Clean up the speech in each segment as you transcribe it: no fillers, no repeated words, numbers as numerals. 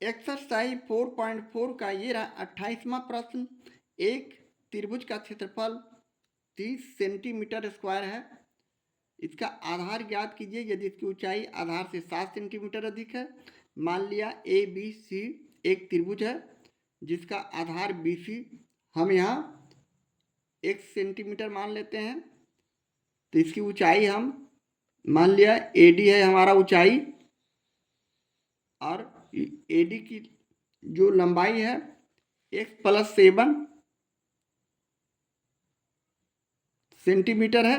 Exercise 4.4 का ये रहा 28वां प्रश्न। एक त्रिभुज का क्षेत्रफल 30 सेंटीमीटर स्क्वायर है। इसका आधार ज्ञात कीजिए यदि इसकी ऊंचाई आधार से 7 सेंटीमीटर अधिक है। मान लिया ए बी सी एक त्रिभुज है जिसका आधार बी सी हम यहाँ 1 सेंटीमीटर मान लेते हैं। तो इसकी ऊंचाई हम मान लिया ए डी है हमारा ऊंचाई, और ए डी की जो लंबाई है x+7 सेंटीमीटर है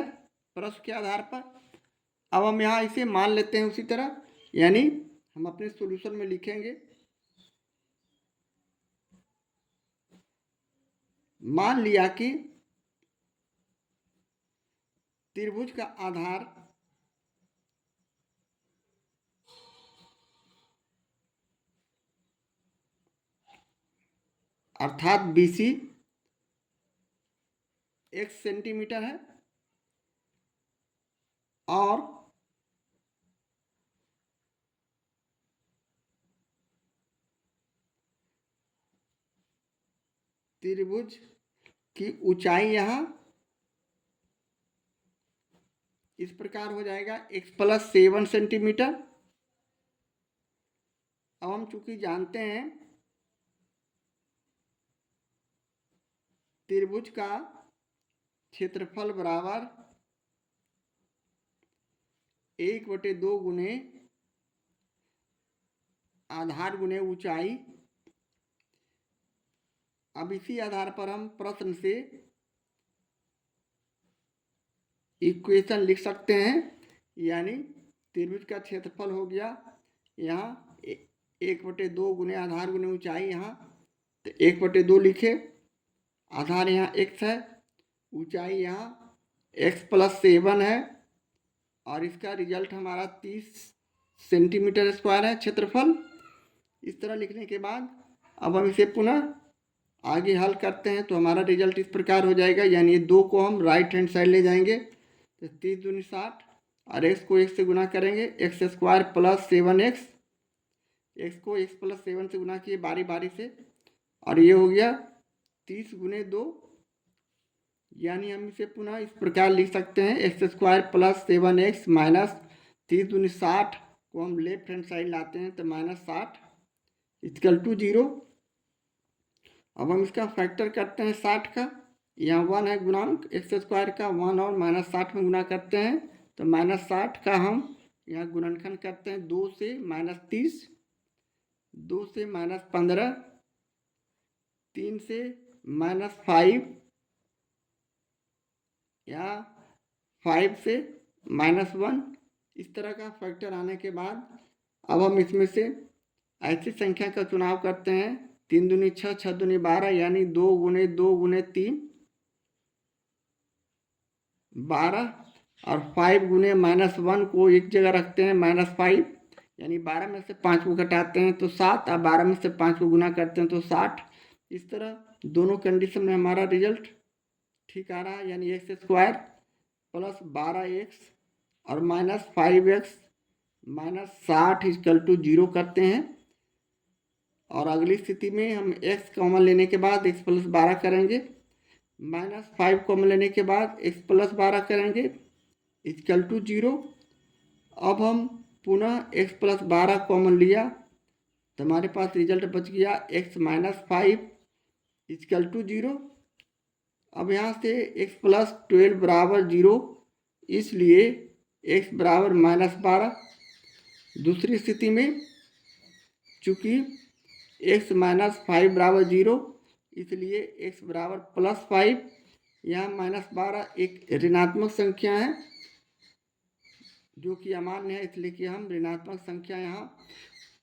प्रश्न के आधार पर। अब हम यहाँ इसे मान लेते हैं उसी तरह, यानी हम अपने सॉल्यूशन में लिखेंगे। मान लिया कि त्रिभुज का आधार अर्थात BC 1 सेंटीमीटर है और त्रिभुज की ऊंचाई यहाँ इस प्रकार हो जाएगा x+7 सेंटीमीटर। अब हम चूंकि जानते हैं त्रिभुज का क्षेत्रफल बराबर 1/2 गुने आधार गुने ऊंचाई। अब इसी आधार पर हम प्रश्न से इक्वेशन लिख सकते हैं, यानी त्रिभुज का क्षेत्रफल हो गया यहाँ 1/2 गुने आधार गुने ऊंचाई। यहाँ तो 1/2 लिखे, आधार यहाँ x है, ऊंचाई यहाँ x+7 है और इसका रिजल्ट हमारा 30 सेंटीमीटर स्क्वायर है क्षेत्रफल। इस तरह लिखने के बाद अब हम इसे पुनः आगे हल करते हैं तो हमारा रिजल्ट इस प्रकार हो जाएगा, यानी ये 2 को हम राइट हैंड साइड ले जाएंगे तो 30 दूनी 60 और x को 1 से गुना करेंगे, x² + 7x। x को x+7 से गुना किए बारी बारी से और ये हो गया 30 गुने 2, यानी हम इसे पुनः इस प्रकार लिख सकते हैं x² + 7x माइनस 30 दूनी 60 को हम लेफ्ट हैंड साइड लाते हैं तो -60 = 0। अब हम इसका फैक्टर करते हैं 60 का, यहाँ 1 है गुणांक x² का, 1 और -60 में गुना करते हैं तो -60 का हम यहाँ गुणनखंड करते हैं 2 से -30, 2 से -15, 3 से -5 या 5 से -1। इस तरह का फैक्टर आने के बाद अब हम इसमें से ऐसी संख्या का चुनाव करते हैं 3 दूनी 6, 6 दूनी 12, यानी 2 गुने 2 गुने 3 12 और 5 गुने -1 को एक जगह रखते हैं -5, यानी 12 में से 5 को घटाते हैं तो 7 और 12 में से 5 को गुना करते हैं तो 60। इस तरह दोनों कंडीशन में हमारा रिजल्ट ठीक आ रहा है, यानी x² + 12x और -5x -60 = 0 करते हैं। और अगली स्थिति में हम x कॉमन लेने के बाद x+12 करेंगे, -5 कॉमन लेने के बाद x+12 करेंगे = 0। अब हम पुनः x+12 कॉमन लिया तो हमारे पास रिजल्ट बच गया x - 5 = 0। अब यहाँ से x+12 बराबर 0, इसलिए x बराबर -12। दूसरी स्थिति में चूँकि x - 5 बराबर 0, इसलिए x बराबर +5। यहाँ -12 एक ऋणात्मक संख्या है जो कि अमान्य है, इसलिए कि हम ऋणात्मक संख्या यहाँ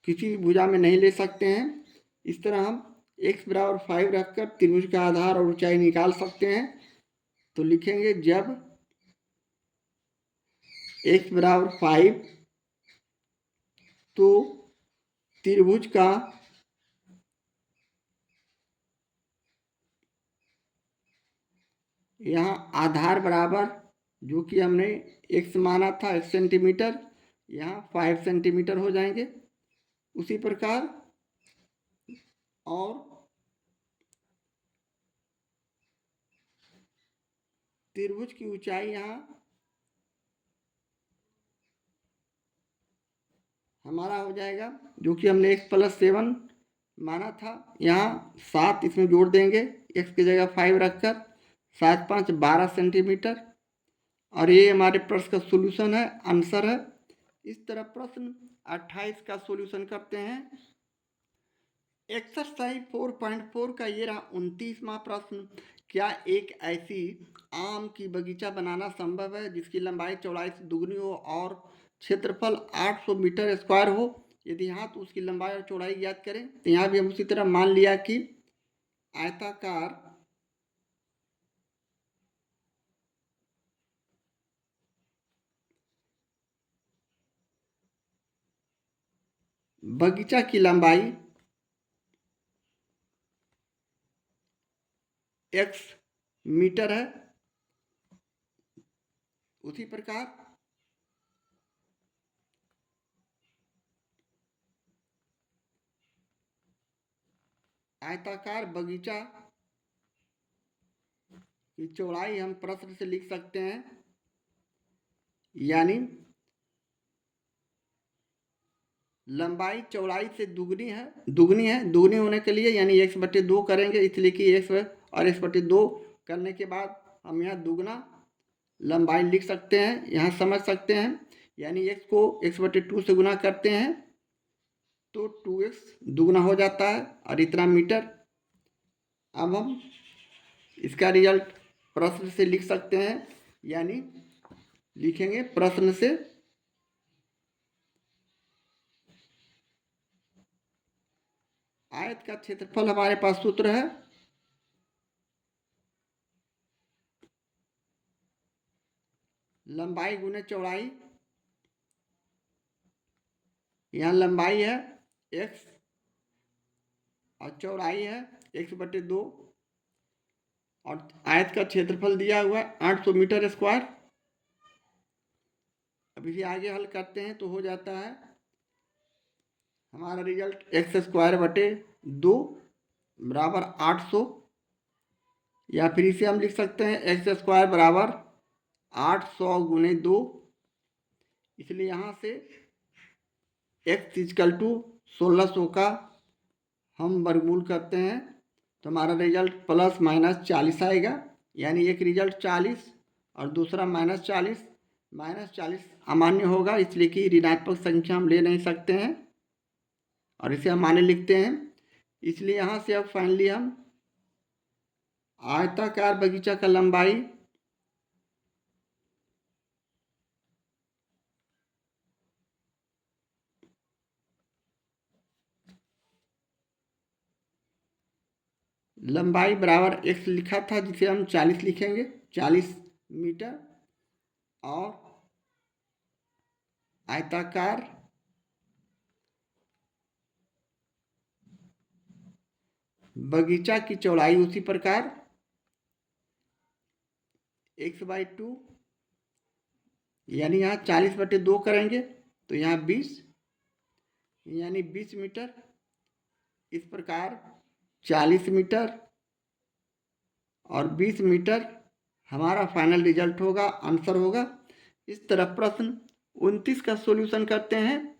किसी भी भुजा में नहीं ले सकते हैं। इस तरह हम x बराबर 5 रखकर त्रिभुज का आधार और ऊंचाई निकाल सकते हैं। तो लिखेंगे जब x बराबर 5 तो त्रिभुज का यहाँ आधार बराबर, जो कि हमने x माना था 1 सेंटीमीटर, यहाँ 5 सेंटीमीटर हो जाएंगे। उसी प्रकार और त्रिभुज की ऊंचाई यहाँ हमारा हो जाएगा, जो कि हमने x+7 माना था, यहाँ 7 इसमें जोड़ देंगे x की जगह 5 रखकर, 7 5 12 सेंटीमीटर। और ये हमारे प्रश्न का सॉल्यूशन है, आंसर है। इस तरह प्रश्न 28 का सॉल्यूशन करते हैं। एक्सरसाइज 4.4 का ये रहा 29वां प्रश्न। क्या एक ऐसी आम की बगीचा बनाना संभव है जिसकी लंबाई चौड़ाई से दुगनी हो और क्षेत्रफल 800 मीटर स्क्वायर हो? यदि हाँ तो उसकी लंबाई और चौड़ाई ज्ञात करें। तो यहाँ भी हम उसी तरह मान लिया कि आयताकार बगीचा की लंबाई x मीटर है, उसी प्रकार आयताकार बगीचा की चौड़ाई हम प्रश्न से लिख सकते हैं, यानी लंबाई चौड़ाई से दुगनी होने के लिए यानी x/2 करेंगे, इसलिए कि x और x/2 करने के बाद हम यहाँ दुगना लंबाई लिख सकते हैं, यहाँ समझ सकते हैं। यानी x को x/2 से गुना करते हैं तो 2x दुगना हो जाता है और इतना मीटर। अब हम इसका रिजल्ट प्रश्न से लिख सकते हैं, यानी लिखेंगे प्रश्न से आयत का क्षेत्रफल, हमारे पास सूत्र है लंबाई गुने चौड़ाई। यहाँ लंबाई है x और चौड़ाई है x/2 और आयत का क्षेत्रफल दिया हुआ है 800 मीटर स्क्वायर। अब इसे आगे हल करते हैं तो हो जाता है हमारा रिजल्ट x² 2 बराबर 800, या फिर इसे हम लिख सकते हैं x² बराबर 800 गुने 2। इसलिए यहाँ से x = 1600 का हम वर्गमूल करते हैं तो हमारा रिजल्ट ±40 आएगा। यानी एक रिजल्ट 40 और दूसरा -40। -40 अमान्य होगा, इसलिए कि ऋणात्मक संख्या हम ले नहीं सकते हैं और इसे हम मान्य लिखते हैं। इसलिए यहाँ से अब फाइनली हम आयताकार बगीचा का लंबाई बराबर x लिखा था, जिसे हम 40 लिखेंगे, 40 मीटर, और आयताकार बगीचा की चौड़ाई उसी प्रकार x/2, यानी यहाँ 40/2 करेंगे तो यहाँ 20 यानी 20 मीटर। इस प्रकार 40 मीटर और 20 मीटर हमारा फाइनल रिजल्ट होगा, आंसर होगा। इस तरह प्रश्न 29 का सॉल्यूशन करते हैं।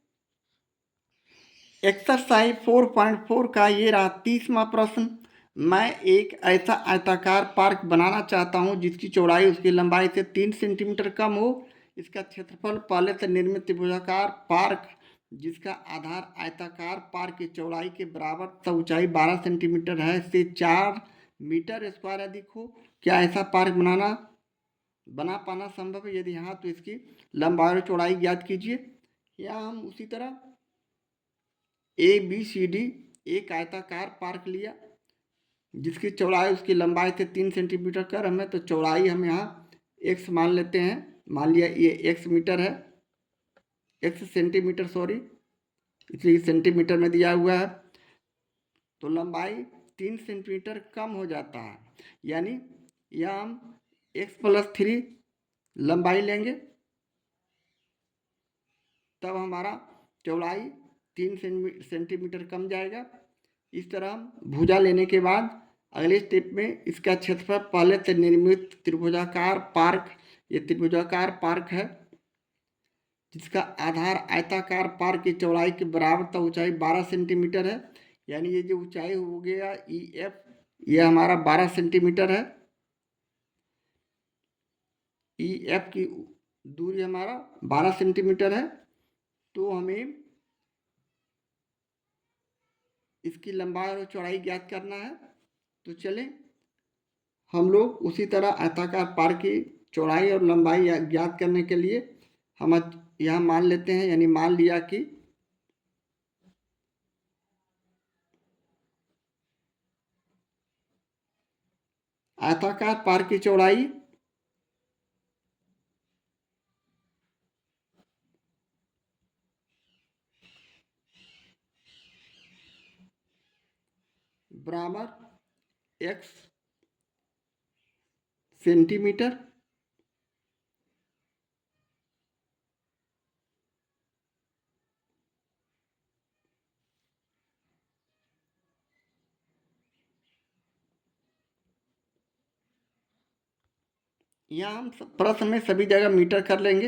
एक्सरसाइज 4.4 का ये रहा 30वां प्रश्न। मैं एक ऐसा आयताकार पार्क बनाना चाहता हूँ जिसकी चौड़ाई उसकी लंबाई से 3 सेंटीमीटर कम हो। इसका क्षेत्रफल पहले से निर्मित त्रिभुजाकार पार्क जिसका आधार आयताकार पार्क की चौड़ाई के बराबर तथा ऊंचाई 12 सेंटीमीटर है से 4 मीटर स्क्वायर अधिक हो। क्या ऐसा पार्क बना पाना संभव है? यदि हाँ तो इसकी लंबाई और चौड़ाई ज्ञात कीजिए। या हम उसी तरह ABCD एक आयताकार पार्क लिया जिसकी चौड़ाई उसकी लंबाई से 3 सेंटीमीटर कम है, तो चौड़ाई हम यहाँ x मान लेते हैं। मान लिया ये x मीटर है, x सेंटीमीटर सॉरी, इसलिए सेंटीमीटर में दिया हुआ है, तो लंबाई 3 सेंटीमीटर कम हो जाता है। यानी यहाँ हम x+3 लंबाई लेंगे, तब हमारा चौड़ाई 3 सेंटीमीटर कम जाएगा। इस तरह भुजा लेने के बाद अगले स्टेप में इसका क्षेत्रफल पहले से निर्मित त्रिभुजाकार पार्क, ये त्रिभुजाकार पार्क है जिसका आधार आयताकार पार्क की चौड़ाई के बराबर तथा ऊंचाई 12 सेंटीमीटर है। यानी ये जो ऊंचाई हो गया EF, ये हमारा 12 सेंटीमीटर है। EF की दूरी हमारा 12 सेंटीमीटर है। तो हमें इसकी लंबाई और चौड़ाई ज्ञात करना है। तो चलें हम लोग उसी तरह आयताकार पार्क की चौड़ाई और लंबाई ज्ञात करने के लिए हम यहाँ मान लेते हैं, यानी मान लिया कि आयताकार पार्क की चौड़ाई बराबर x सेंटीमीटर यहाँ हम प्रश्न में सभी जगह मीटर कर लेंगे।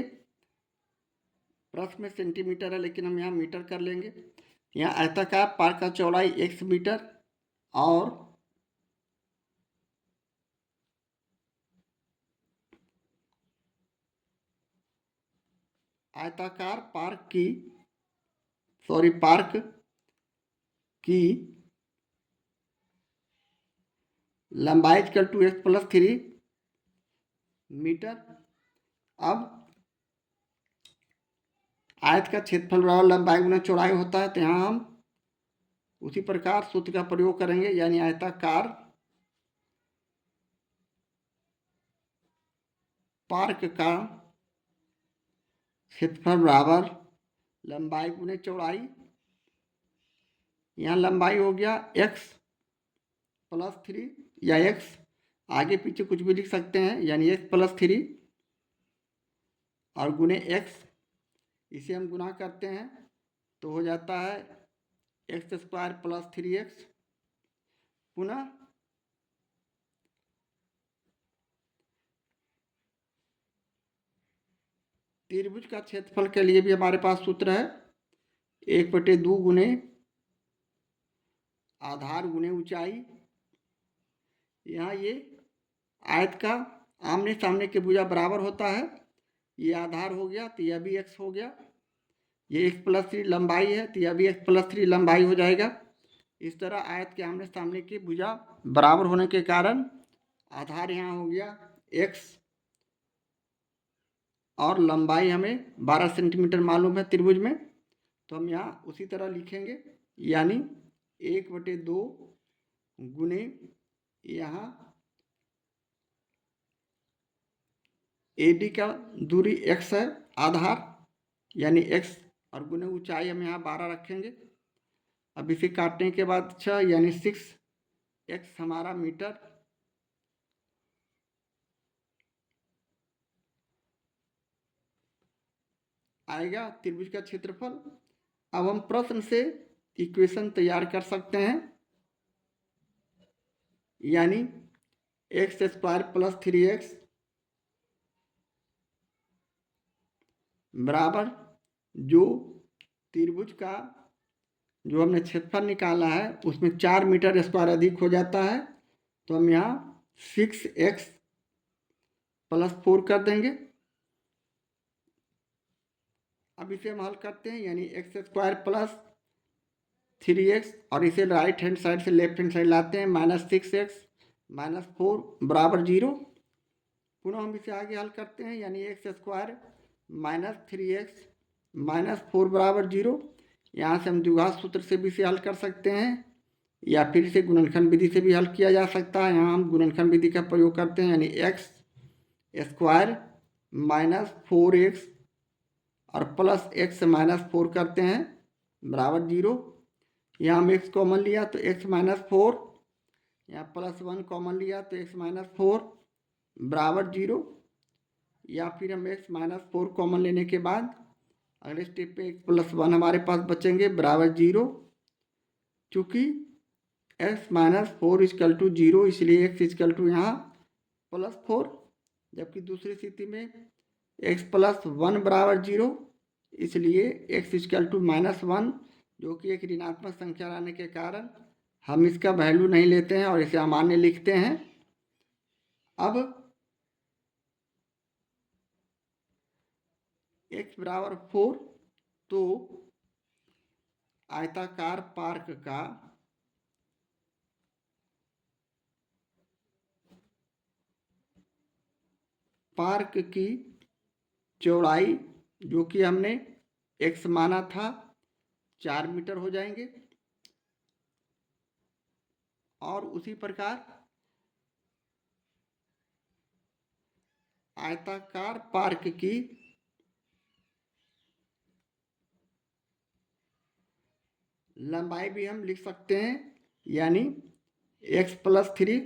प्रश्न में सेंटीमीटर है लेकिन हम यहाँ मीटर कर लेंगे। यहाँ आयताकार पार्क का चौड़ाई x मीटर और आयताकार पार्क की लंबाई equal to x plus 3 metre. अब आयत का क्षेत्रफल बराबर लंबाई गुना चौड़ाई होता है, तो यहाँ हम उसी प्रकार सूत्र का प्रयोग करेंगे, यानी आयताकार पार्क का क्षेत्रफल बराबर लंबाई गुने चौड़ाई। यहाँ लंबाई हो गया x प्लस 3 या x आगे पीछे कुछ भी लिख सकते हैं, यानी x प्लस 3 और गुने x, इसे हम गुना करते हैं तो हो जाता है x स्क्वायर प्लस 3x। पुनः त्रिभुज का क्षेत्रफल के लिए भी हमारे पास सूत्र है 1/2 गुने आधार गुने ऊंचाई। यहाँ ये आयत का आमने सामने के भुजा बराबर होता है, ये आधार हो गया तो यह भी x हो गया, ये x प्लस 3 लंबाई है तो यह भी x प्लस 3 लंबाई हो जाएगा। इस तरह आयत के आमने सामने की भुजा बराबर होने के कारण आधार यहाँ हो गया x और लंबाई हमें 12 सेंटीमीटर मालूम है त्रिभुज में, तो हम यहाँ उसी तरह लिखेंगे, यानी 1/2 गुने यहाँ AD का दूरी x है आधार, यानी x और गुने ऊंचाई हम यहाँ 12 रखेंगे। अब इसे काटने के बाद 6 यानी 6x हमारा मीटर। आएगा त्रिभुज का क्षेत्रफल। अब हम प्रश्न से इक्वेशन तैयार कर सकते हैं, यानी x स्क्वायर प्लस 3x बराबर जो त्रिभुज का जो हमने क्षेत्रफल निकाला है उसमें 4 मीटर स्क्वायर अधिक हो जाता है, तो हम यहाँ 6x प्लस 4 कर देंगे। अब इसे हम हल करते हैं, यानी x स्क्वायर प्लस 3x और इसे राइट हैंड साइड से लेफ्ट हैंड साइड लाते हैं, -6x माइनस 4 बराबर 0। पुनः हम इसे आगे हल करते हैं, यानी x square minus 3x minus 4 बराबर 0। यहाँ से हम द्विघात सूत्र से भी इसे हल कर सकते हैं या फिर इसे गुणनखंड विधि से भी हल किया जा सकता है। यहाँ हम गुणनखंड विधि का प्रयोग करते हैं, यानी x स्क्वायर माइनस 4x और प्लस x माइनस 4 करते हैं बराबर 0। यहाँ हम x कॉमन लिया तो x माइनस 4, यहाँ प्लस 1 कॉमन लिया तो x माइनस 4 बराबर 0। या फिर हम x माइनस 4 कॉमन लेने के बाद अगले स्टेप पे x प्लस 1 हमारे पास बचेंगे बराबर 0। चूँकि एक्स माइनस 4 इजकल टू 0, इसलिए एक्स इजकल टू यहाँ +4, जबकि दूसरी स्थिति में एक्स प्लस 1 बराबर 0, इसलिए एक्स इजकल टू -1, जो कि एक ऋणात्मक संख्या रहने के कारण हम इसका वैल्यू नहीं लेते हैं और इसे अमान्य लिखते हैं। अब x बराबर 4, तो आयताकार पार्क की चौड़ाई, जो कि हमने x माना था, 4 मीटर हो जाएंगे। और उसी प्रकार आयताकार पार्क की लंबाई भी हम लिख सकते हैं, यानी x+3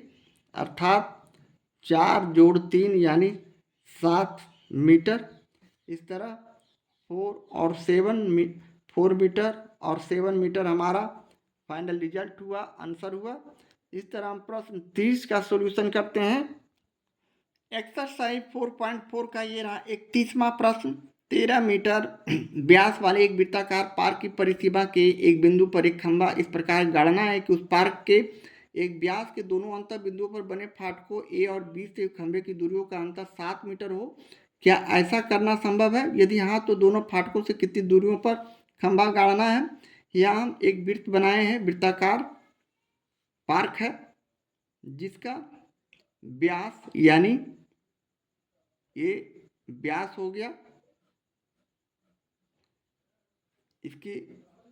अर्थात 4 जोड़ 3 यानी 7 मीटर। इस तरह 4 मीटर और 7 मीटर हमारा फाइनल रिजल्ट हुआ, आंसर हुआ। इस तरह हम प्रश्न 30 का सॉल्यूशन करते हैं। एक्सरसाइज 4.4 का ये रहा 31वां प्रश्न। 13 मीटर व्यास वाले एक वृत्ताकार पार्क की परिसीमा के एक बिंदु पर एक खंभा इस प्रकार गाड़ना है कि उस पार्क के एक व्यास के दोनों अंतर बिंदुओं पर बने फाटकों ए और बी से खंभे की दूरियों का अंतर 7 मीटर हो। क्या ऐसा करना संभव है? यदि हाँ, तो दोनों फाटकों से कितनी दूरियों पर खंभा गाड़ना है? यहाँ हम एक वृत्त बनाए हैं, वृत्ताकार पार्क है, जिसका व्यास यानी ये व्यास हो गया,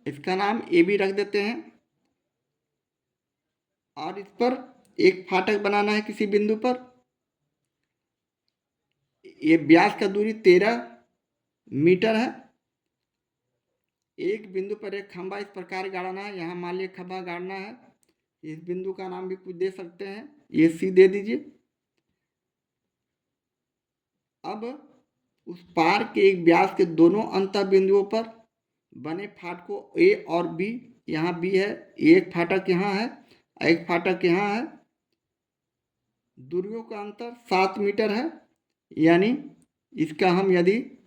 इसका नाम ए बी रख देते हैं। और इस पर एक फाटक बनाना है किसी बिंदु पर। ये व्यास का दूरी 13 मीटर है। एक बिंदु पर एक खंभा इस प्रकार गाड़ना है। यहाँ मान लिया खंभा गाड़ना है, इस बिंदु का नाम भी कुछ दे सकते हैं, ये सी दे दीजिए। अब उस पार के एक व्यास के दोनों अंतर बिंदुओं पर बने फाटकों ए और बी, यहाँ बी है, एक फाटक यहाँ है, एक फाटक यहाँ है, दूरियों का अंतर 7 मीटर है। यानी इसका हम यदि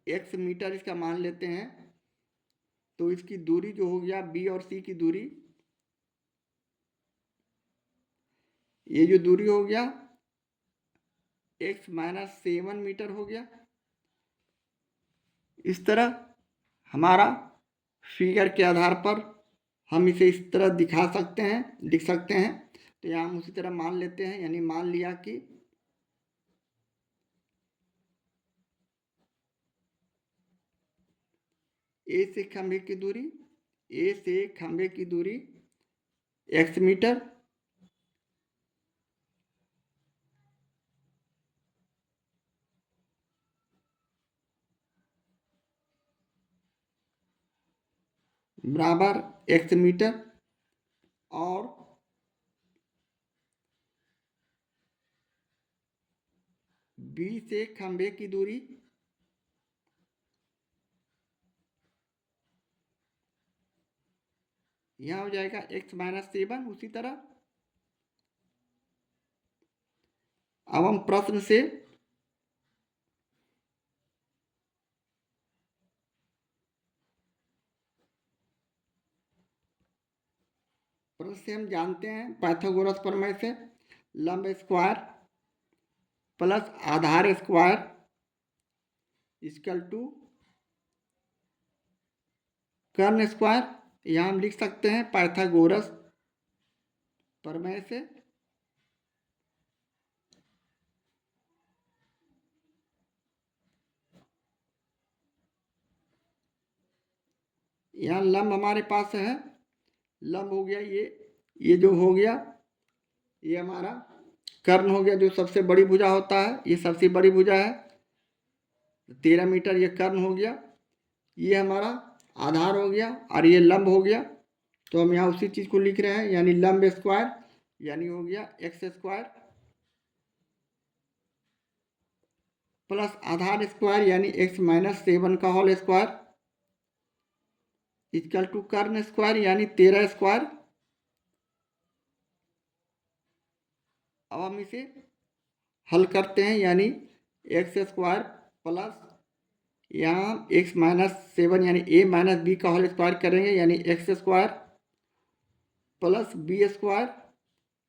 x मीटर इसका मान लेते हैं, तो इसकी दूरी जो हो गया बी और सी की दूरी, ये जो दूरी हो गया x - 7 मीटर हो गया। इस तरह हमारा फिगर के आधार पर हम इसे इस तरह दिखा सकते हैं, लिख सकते हैं। तो यहाँ हम उसी तरह मान लेते हैं, यानी मान लिया कि ए से खंभे की दूरी x मीटर, बराबर x मीटर, और b से खंभे की दूरी यहाँ हो जाएगा x - 7। उसी तरह अब हम प्रश्न से हम जानते हैं पाइथागोरस प्रमेय से, लंब स्क्वायर प्लस आधार स्क्वायर इक्वल टू कर्ण स्क्वायर। यहाँ हम लिख सकते हैं पाइथागोरस प्रमेय से यहाँ लंब हमारे पास है, लंब हो गया ये जो हो गया ये हमारा कर्ण हो गया, जो सबसे बड़ी भुजा होता है, ये सबसे बड़ी भुजा है 13 मीटर, ये कर्ण हो गया, ये हमारा आधार हो गया और ये लंब हो गया। तो हम यहाँ उसी चीज़ को लिख रहे हैं, यानी लंब स्क्वायर यानी हो गया x स्क्वायर प्लस आधार स्क्वायर यानी x - 7 का होल स्क्वायर इक्वल टू कर्ण स्क्वायर यानी 13 स्क्वायर। अब हम इसे हल करते हैं, यानी एक्स स्क्वायर प्लस यहाँ एक्स माइनस 7 यानी ए माइनस बी का होल स्क्वायर करेंगे, यानी x square plus b square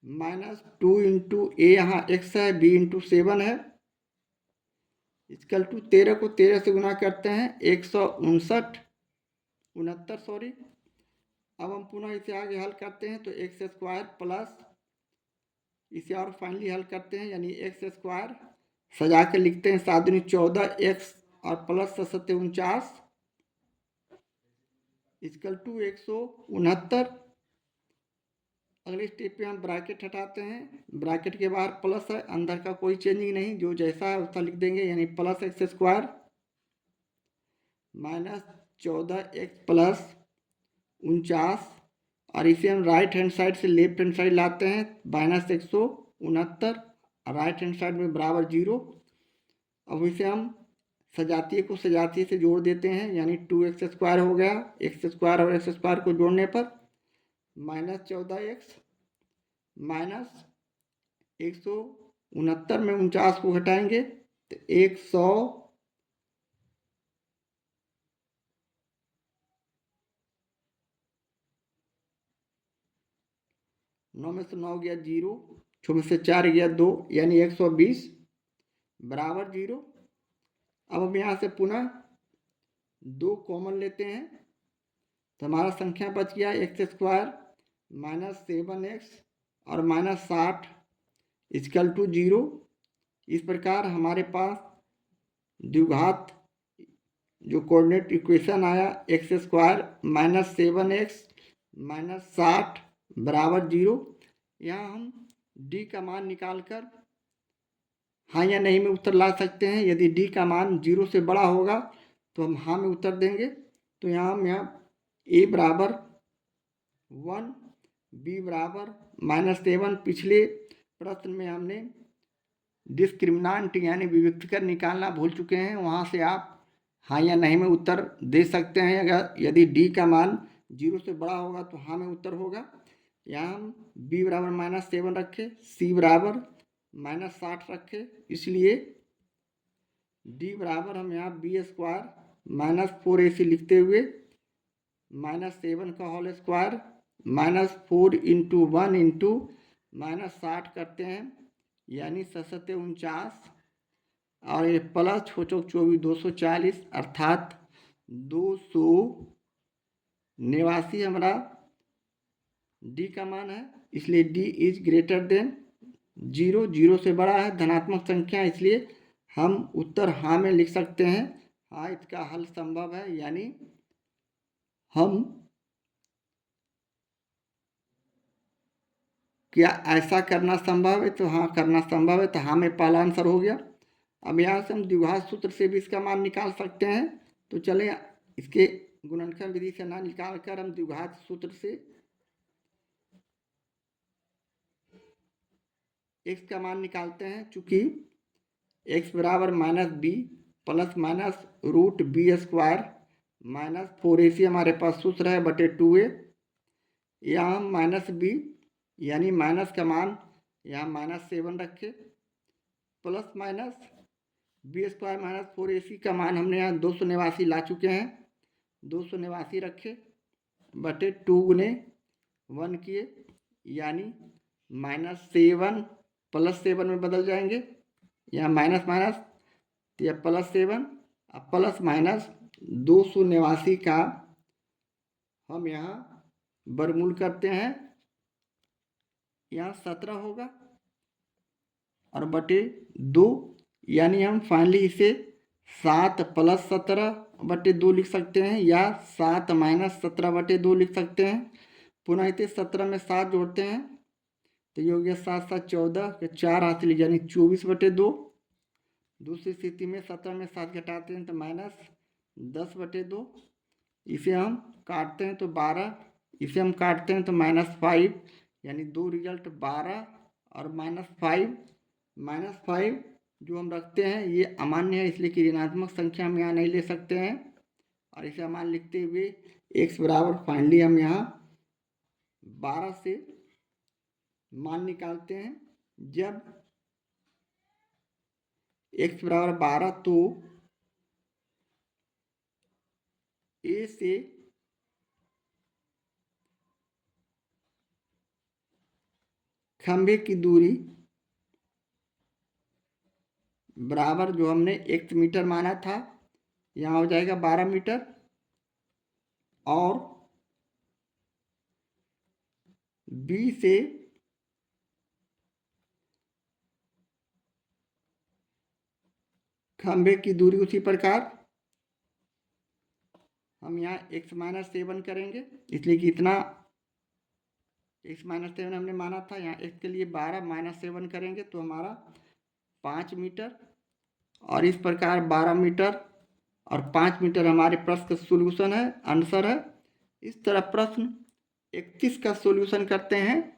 minus 2 into a, यहाँ एक्स है, बी इंटू 7 है, इक्वल टू 13 को 13 से गुना करते हैं 169 सॉरी। अब हम पुनः इसे आगे हल करते हैं तो एक्स स्क्वायर प्लस इसे और फाइनली हल करते हैं, यानी एक्स स्क्वायर सजा कर लिखते हैं 7 दूनी 14 एक्स और प्लस 749 इक्वल टू 169। अगले स्टेप पे हम ब्रैकेट हटाते हैं, ब्रैकेट के बाहर प्लस है, अंदर का कोई चेंजिंग नहीं, जो जैसा है उसका लिख देंगे, यानी plus x square minus 14 x plus 49, और इसे हम राइट हैंड साइड से लेफ्ट हैंड साइड लाते हैं माइनस 169, राइट हैंड साइड में बराबर 0। अब इसे हम सजातीय को सजातीय से जोड़ देते हैं, यानी 2x स्क्वायर हो गया, एक्स स्क्वायर और एक्स स्क्वायर को जोड़ने पर माइनस 14x माइनस 169 में 49 को घटाएंगे तो 100 9 में से 9 गया 0, 6 में से 4 गया 2, यानी 120 बराबर 0। अब हम यहाँ से पुनः 2 कॉमन लेते हैं तो हमारा संख्या बच गया एक्स स्क्वायर माइनस 7x और माइनस 60 इक्वल टू 0। इस प्रकार हमारे पास द्विघात जो कोऑर्डिनेट इक्वेशन आया x square minus 7x minus 60 बराबर 0। यहाँ हम d का मान निकाल कर हाँ या नहीं में उत्तर ला सकते हैं। यदि d का मान 0 से बड़ा होगा तो हम हाँ में उत्तर देंगे। तो यहाँ हम a बराबर 1, b बराबर माइनस 7, पिछले प्रश्न में हमने डिस्क्रिमिनांट यानी विविक्तकर निकालना भूल चुके हैं, वहाँ से आप हाँ या नहीं में उत्तर दे सकते हैं। अगर यदि d का मान 0 से बड़ा होगा तो हाँ में उत्तर होगा। यहाँ हम b बराबर माइनस 7 रखे, c बराबर माइनस 60 रखे, इसलिए d बराबर हम यहाँ बी स्क्वायर माइनस 4ac लिखते हुए माइनस 7 का whole square minus 4 into 1 into minus 60 करते हैं, यानी 749 और ये प्लस 24 240 अर्थात 289 हमारा d का मान है, इसलिए d इज ग्रेटर देन 0, 0 से बड़ा है, धनात्मक संख्या, इसलिए हम उत्तर हाँ में लिख सकते हैं। हाँ, इसका हल संभव है, यानी हम क्या ऐसा करना संभव है, तो हाँ करना संभव है, तो हाँ में पहला आंसर हो गया। अब यहाँ से हम द्विघात सूत्र से भी इसका मान निकाल सकते हैं, तो चलें इसके गुणनखंड विधि से ना निकाल कर हम द्विघात सूत्र से x का मान निकालते हैं। चूंकि x बराबर minus B plus minus root B square minus 4ac हमारे पास सूत्र है बटे 2a, यहाँ माइनस बी यानी माइनस का मान यहाँ माइनस 7 रखे plus minus B square minus 4ac का मान हमने यहाँ 289 ला चुके हैं, 289 रखे बटे 2 गुने 1 किए, यानी माइनस 7 प्लस 7 में बदल जाएंगे, यहाँ माइनस माइनस तो यह प्लस 7, अब प्लस माइनस 289 का हम यहाँ वर्गमूल करते हैं, यहाँ 17 होगा और बटे 2, यानी हम फाइनली इसे 7 प्लस 17 बटे 2 लिख सकते हैं या 7 माइनस 17 बटे 2 लिख सकते हैं। पुनः इसे 17 में 7 जोड़ते हैं तो ये हो गया 7 7 14 के 4 हासिल यानी 24 बटे 2। दूसरी स्थिति में 17 में 7 घटाते हैं तो माइनस 10 बटे 2, इसे हम काटते हैं तो 12, इसे हम काटते हैं तो माइनस 5, यानी 2 रिजल्ट 12 और माइनस 5। माइनस 5 जो हम रखते हैं ये अमान्य है, इसलिए कि ऋणात्मक संख्या हम यहाँ नहीं ले सकते हैं और इसे मान लिखते हुए x बराबर फाइनली हम यहाँ 12 से मान निकालते हैं। जब x बराबर 12 तो a से खंभे की दूरी बराबर जो हमने x मीटर माना था यहाँ हो जाएगा 12 मीटर, और b से खंभे की दूरी उसी प्रकार हम यहाँ x-7 करेंगे, इसलिए कि इतना x-7 हमने माना था। यहाँ x के लिए 12 -7 करेंगे तो हमारा 5 मीटर, और इस प्रकार 12 मीटर और 5 मीटर हमारे प्रश्न का सोल्यूशन है, आंसर है। इस तरह प्रश्न 31 का सोल्यूशन करते हैं।